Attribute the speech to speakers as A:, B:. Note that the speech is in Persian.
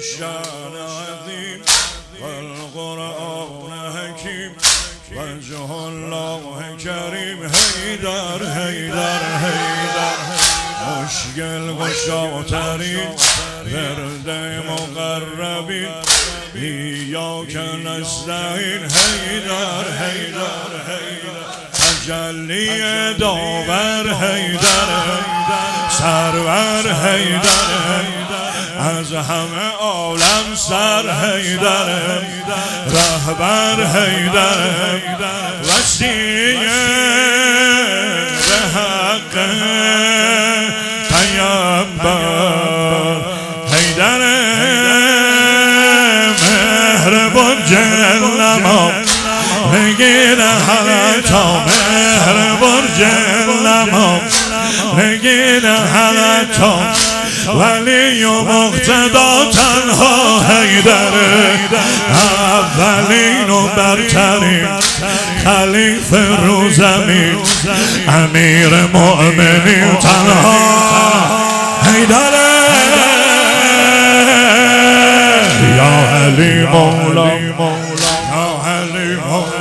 A: الشان عظيم والقرآن حكيم وجه الله كريم حیدر حیدر حیدر مشکل گشاترین ورد مقربین ایاک نستعین حیدر حیدر حیدر تجلی داور حیدر سرور حیدر از همه عالم سر حیدر رهبر حیدر وسیع به حق پیامبر حیدر مهربان جلما بگیر حالتا مهربان جلما بگیر حالتا ولی و مقتدا تنها حیدر اولین و برترین خلیفه رو زمین امیر مؤمنین تنها حیدر یا علی مولا یا علی مولا